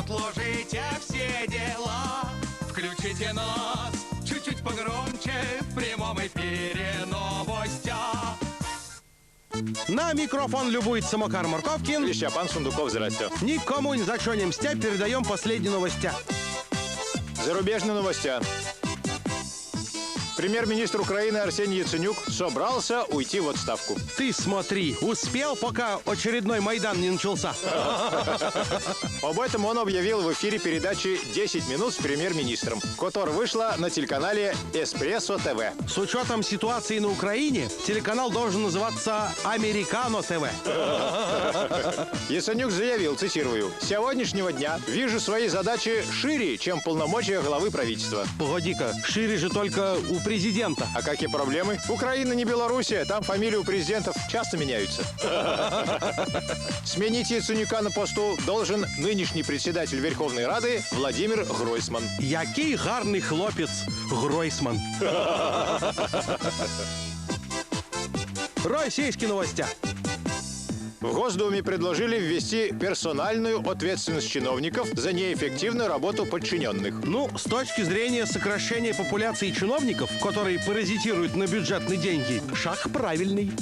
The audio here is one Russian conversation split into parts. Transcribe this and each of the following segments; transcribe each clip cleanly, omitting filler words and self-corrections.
отложите все дела. Включите нас чуть-чуть погромче, в прямом эфире новостя. На микрофон любуется Макар Марковкин. И Степан Сундуков, здрасте. Никому ни за что не мстя, передаем последние новости. Зарубежные новости. Премьер-министр Украины Арсений Яценюк собрался уйти в отставку. Ты смотри, успел, пока очередной Майдан не начался. Об этом он объявил в эфире передачи «10 минут с премьер-министром», которая вышла на телеканале «Эспрессо ТВ». С учетом ситуации на Украине, телеканал должен называться «Американо ТВ». Яценюк заявил, цитирую, «С сегодняшнего дня вижу свои задачи шире, чем полномочия главы правительства». Погоди-ка, шире же только у президента. А какие проблемы? Украина не Белоруссия, там фамилии у президентов часто меняются. Сменить Яценюка на посту должен нынешний председатель Верховной Рады Владимир Гройсман. Який гарний хлопец Гройсман. Российские новости. В Госдуме предложили ввести персональную ответственность чиновников за неэффективную работу подчиненных. Ну, с точки зрения сокращения популяции чиновников, которые паразитируют на бюджетные деньги, шаг правильный.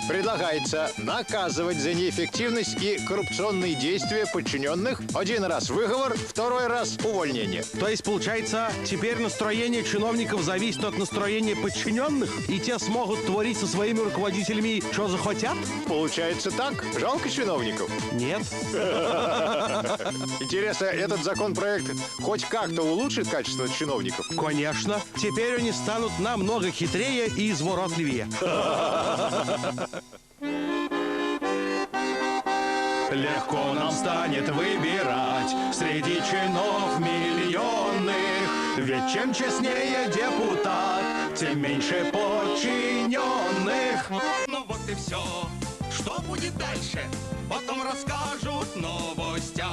Предлагается наказывать за неэффективность и коррупционные действия подчиненных один раз выговор, второй раз увольнение. То есть, получается, теперь настроение чиновников зависит от настроения подчиненных, и те смогут творить со своими руководителями, что захотят? Получается так? Жалко чиновников? Нет. Интересно, этот законопроект хоть как-то улучшит качество чиновников? Конечно. Теперь они станут намного хитрее и изворотливее. Легко нам станет выбирать среди чинов миллионных. Ведь чем честнее депутат, тем меньше подчиненных. Ну вот и все. Что будет дальше? Потом расскажут новостя.